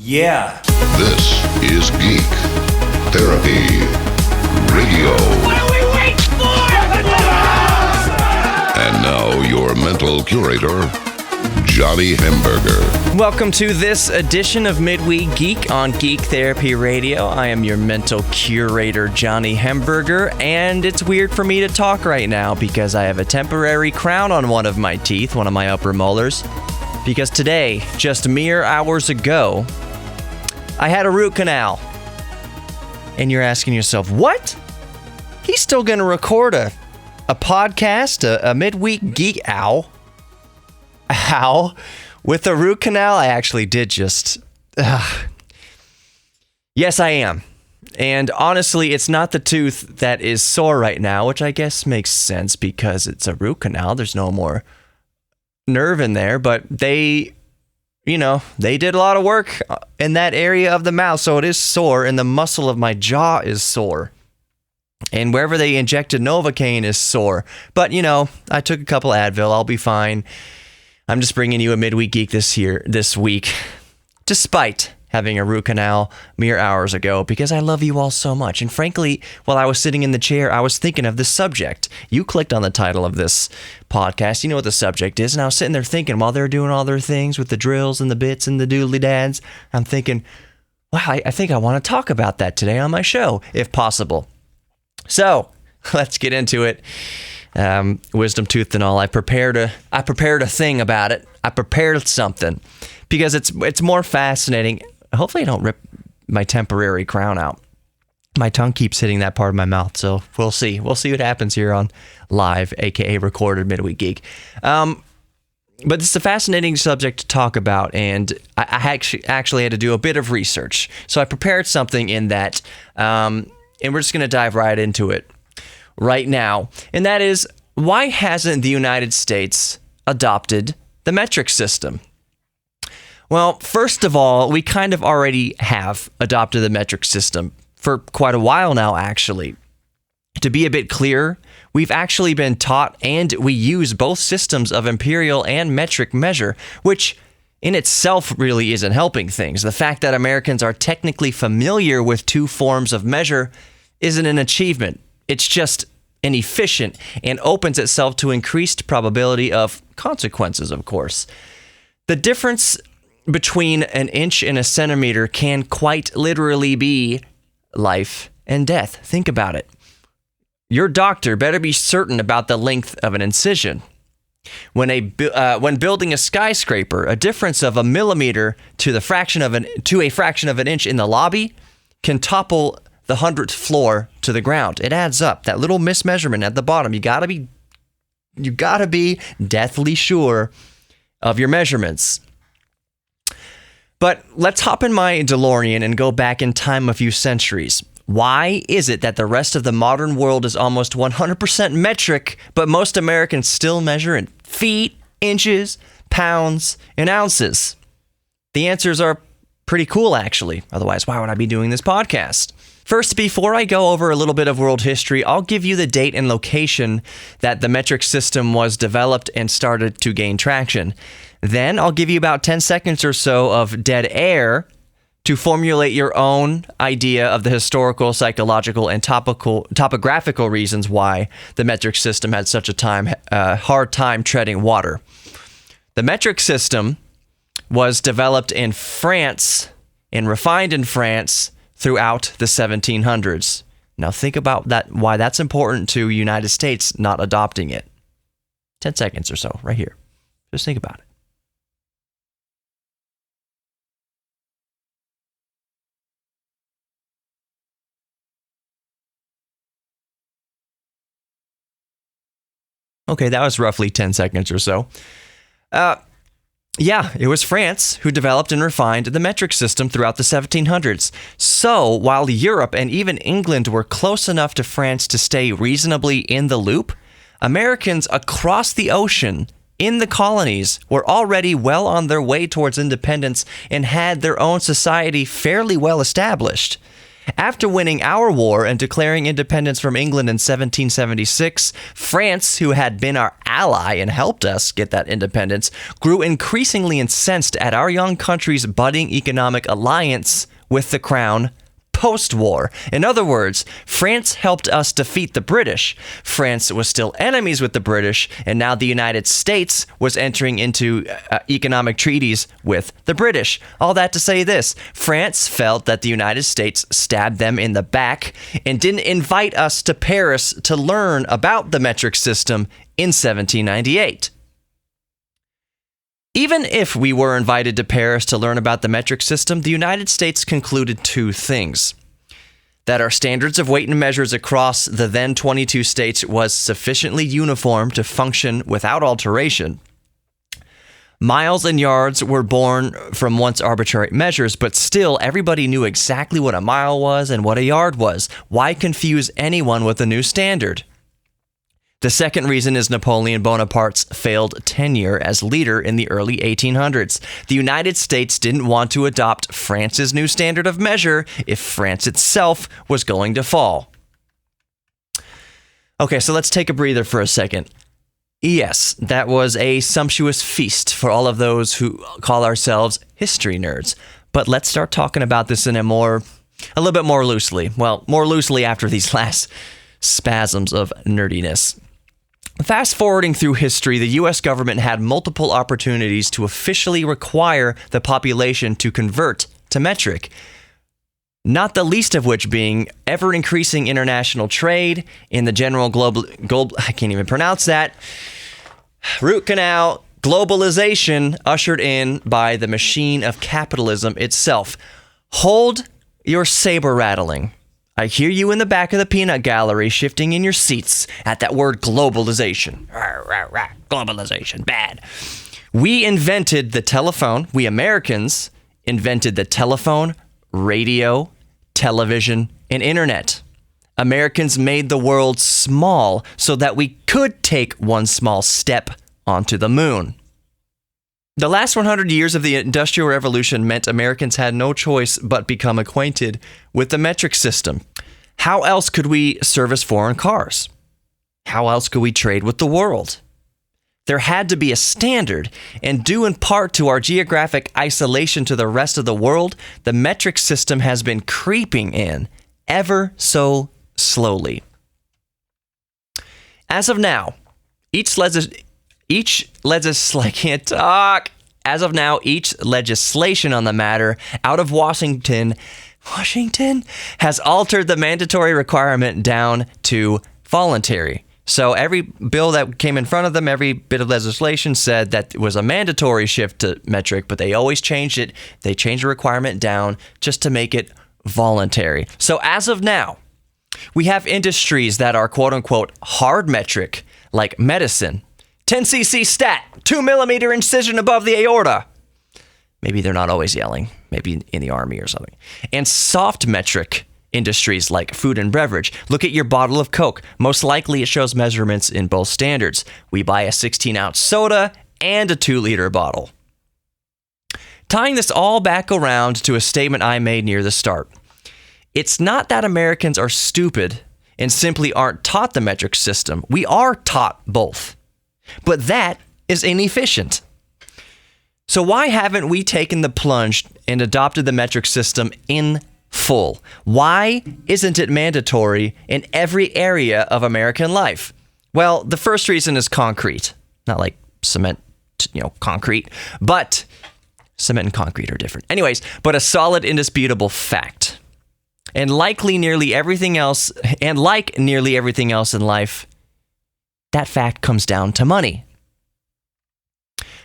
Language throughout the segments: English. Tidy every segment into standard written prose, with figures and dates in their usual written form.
Yeah. This is Geek Therapy Radio. What are we waiting for? And now your mental curator, Johnny Hamburger. Welcome to this edition of Midweek Geek on Geek Therapy Radio. I am your mental curator, Johnny Hamburger, and it's weird for me to talk right now because I have a temporary crown on one of my teeth, one of my upper molars, because today, just mere hours ago, I had a root canal. And you're asking yourself, what? He's still going to record a podcast, a Midweek Geek with a root canal? I actually did just... Yes, I am. And honestly, it's not the tooth that is sore right now, which I guess makes sense because it's a root canal. There's no more nerve in there, but they did a lot of work in that area of the mouth, so it is sore, and the muscle of my jaw is sore. And wherever they injected Novocaine is sore. But, I took a couple Advil. I'll be fine. I'm just bringing you a Midweek Geek this week, despite having a root canal mere hours ago, because I love you all so much. And frankly, while I was sitting in the chair, I was thinking of this subject. You clicked on the title of this podcast. You know what the subject is. And I was sitting there thinking, while they're doing all their things with the drills and the bits and the doodly dads, I'm thinking, wow, I think I want to talk about that today on my show, if possible. So let's get into it. Wisdom tooth and all. I prepared a thing about it. I prepared something because it's more fascinating. Hopefully I don't rip my temporary crown out. My tongue keeps hitting that part of my mouth, so we'll see. We'll see what happens here on live, aka recorded Midweek Geek. But it's a fascinating subject to talk about, and I actually had to do a bit of research. So I prepared something in that, and we're just going to dive right into it right now. And that is, why hasn't the United States adopted the metric system? Well, first of all, we kind of already have adopted the metric system for quite a while now, actually. To be a bit clearer, we've actually been taught and we use both systems of imperial and metric measure, which in itself really isn't helping things. The fact that Americans are technically familiar with two forms of measure isn't an achievement. It's just inefficient and opens itself to increased probability of consequences, of course. The difference between an inch and a centimeter can quite literally be life and death. Think about it. Your doctor better be certain about the length of an incision. When building a skyscraper, a difference of a millimeter to a fraction of an inch in the lobby can topple the 100th floor to the ground. It adds up. That little mismeasurement at the bottom, you gotta be deathly sure of your measurements. But let's hop in my DeLorean and go back in time a few centuries. Why is it that the rest of the modern world is almost 100% metric, but most Americans still measure in feet, inches, pounds, and ounces? The answers are pretty cool, actually. Otherwise, why would I be doing this podcast? First, before I go over a little bit of world history, I'll give you the date and location that the metric system was developed and started to gain traction. Then I'll give you about 10 seconds or so of dead air to formulate your own idea of the historical, psychological, and topographical reasons why the metric system had such a hard time treading water. The metric system was developed in France and refined in France throughout the 1700s. Now think about that, why that's important to United States not adopting it. 10 seconds or so, right here. Just think about it. Okay, that was roughly 10 seconds or so. It was France who developed and refined the metric system throughout the 1700s. So, while Europe and even England were close enough to France to stay reasonably in the loop, Americans across the ocean in the colonies were already well on their way towards independence and had their own society fairly well established. After winning our war and declaring independence from England in 1776, France, who had been our ally and helped us get that independence, grew increasingly incensed at our young country's budding economic alliance with the Crown post-war. In other words, France helped us defeat the British. France was still enemies with the British, and now the United States was entering into economic treaties with the British. All that to say this: France felt that the United States stabbed them in the back and didn't invite us to Paris to learn about the metric system in 1798. Even if we were invited to Paris to learn about the metric system, the United States concluded two things: that our standards of weight and measures across the then 22 states was sufficiently uniform to function without alteration. Miles and yards were born from once arbitrary measures, but still everybody knew exactly what a mile was and what a yard was. Why confuse anyone with a new standard? The second reason is Napoleon Bonaparte's failed tenure as leader in the early 1800s. The United States didn't want to adopt France's new standard of measure if France itself was going to fall. Okay, so let's take a breather for a second. Yes, that was a sumptuous feast for all of those who call ourselves history nerds. But let's start talking about this in a little bit more loosely. Well, more loosely after these last spasms of nerdiness. Fast forwarding through history, the U.S. government had multiple opportunities to officially require the population to convert to metric, not the least of which being ever-increasing international trade in the general I can't even pronounce that, root canal globalization ushered in by the machine of capitalism itself. Hold your saber rattling. I hear you in the back of the peanut gallery shifting in your seats at that word globalization. Globalization, bad. We invented the telephone. We Americans invented the telephone, radio, television, and internet. Americans made the world small so that we could take one small step onto the moon. The last 100 years of the Industrial Revolution meant Americans had no choice but become acquainted with the metric system. How else could we service foreign cars? How else could we trade with the world? There had to be a standard, and due in part to our geographic isolation to the rest of the world, the metric system has been creeping in ever so slowly. As of now, each legislation on the matter out of Washington has altered the mandatory requirement down to voluntary. So every bill that came in front of them, every bit of legislation said that it was a mandatory shift to metric, but they always changed it. They changed the requirement down just to make it voluntary. So as of now, we have industries that are quote unquote hard metric, like medicine. 10 cc stat, 2 millimeter incision above the aorta. Maybe they're not always yelling, maybe in the army or something. And soft metric industries like food and beverage. Look at your bottle of Coke. Most likely it shows measurements in both standards. We buy a 16-ounce soda and a 2-liter bottle. Tying this all back around to a statement I made near the start. It's not that Americans are stupid and simply aren't taught the metric system. We are taught both. But that is inefficient. So why haven't we taken the plunge and adopted the metric system in full? Why isn't it mandatory in every area of American life? Well, the first reason is concrete. Not like cement, concrete, but cement and concrete are different. Anyways, but a solid, indisputable fact. And like nearly everything else in life, that fact comes down to money.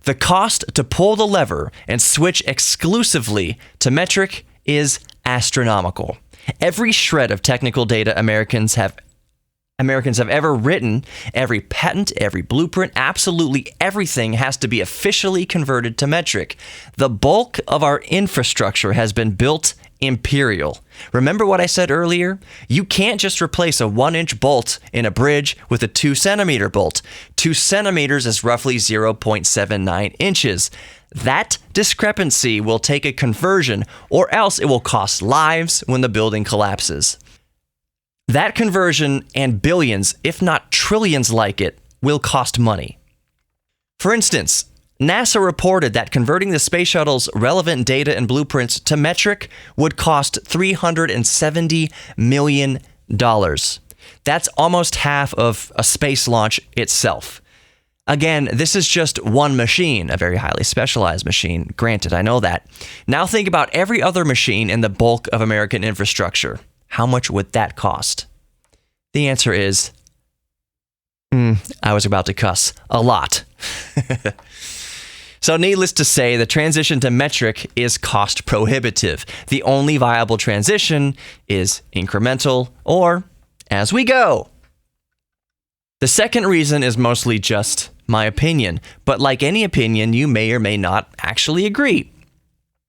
The cost to pull the lever and switch exclusively to metric is astronomical. Every shred of technical data Americans have ever written, every patent, every blueprint, absolutely everything has to be officially converted to metric. The bulk of our infrastructure has been built imperial. Remember what I said earlier? You can't just replace a 1-inch bolt in a bridge with a 2-centimeter bolt. 2 centimeters is roughly 0.79 inches. That discrepancy will take a conversion, or else it will cost lives when the building collapses. That conversion and billions, if not trillions like it, will cost money. For instance, NASA reported that converting the space shuttle's relevant data and blueprints to metric would cost $370 million. That's almost half of a space launch itself. Again, this is just one machine, a very highly specialized machine. Granted, I know that. Now think about every other machine in the bulk of American infrastructure. How much would that cost? The answer is, I was about to cuss, a lot. So needless to say, the transition to metric is cost prohibitive. The only viable transition is incremental, or as we go. The second reason is mostly just my opinion, but like any opinion, you may or may not actually agree.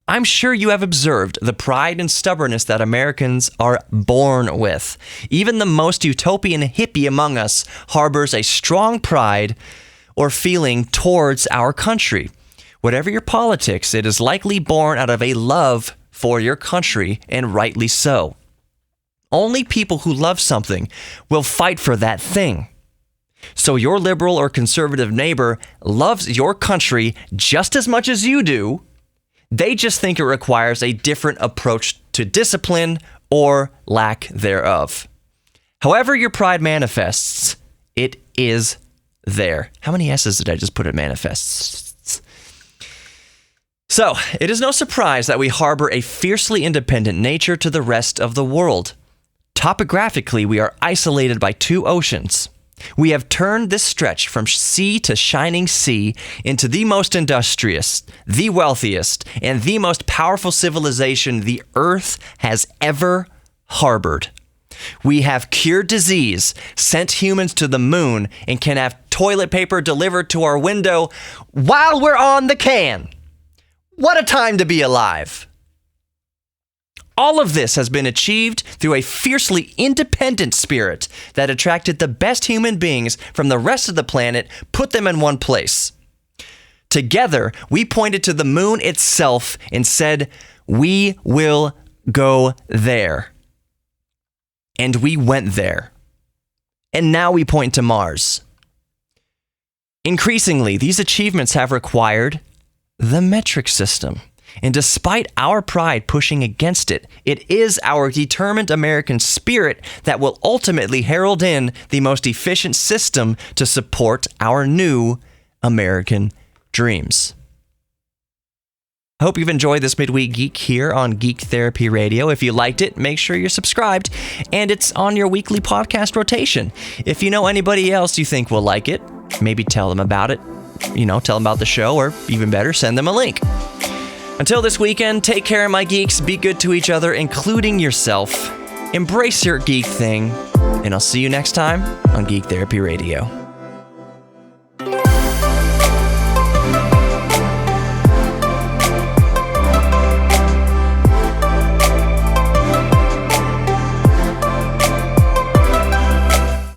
I'm sure you have observed the pride and stubbornness that Americans are born with. Even the most utopian hippie among us harbors a strong pride or feeling towards our country. Whatever your politics, it is likely born out of a love for your country, and rightly so. Only people who love something will fight for that thing. So your liberal or conservative neighbor loves your country just as much as you do. They just think it requires a different approach to discipline or lack thereof. However your pride manifests, it is there. How many S's did I just put in manifests? So, it is no surprise that we harbor a fiercely independent nature to the rest of the world. Topographically, we are isolated by 2 oceans. We have turned this stretch from sea to shining sea into the most industrious, the wealthiest, and the most powerful civilization the earth has ever harbored. We have cured disease, sent humans to the moon, and can have toilet paper delivered to our window while we're on the can. What a time to be alive! All of this has been achieved through a fiercely independent spirit that attracted the best human beings from the rest of the planet, put them in one place. Together, we pointed to the moon itself and said, "We will go there." And we went there. And now we point to Mars. Increasingly, these achievements have required the metric system. And despite our pride pushing against it, it is our determined American spirit that will ultimately herald in the most efficient system to support our new American dreams. I hope you've enjoyed this Midweek Geek here on Geek Therapy Radio. If you liked it, make sure you're subscribed, and it's on your weekly podcast rotation. If you know anybody else you think will like it, maybe tell them about it. Tell them about the show, or even better, send them a link. Until this weekend, take care, my geeks. Be good to each other, including yourself. Embrace your geek thing, and I'll see you next time on Geek Therapy Radio.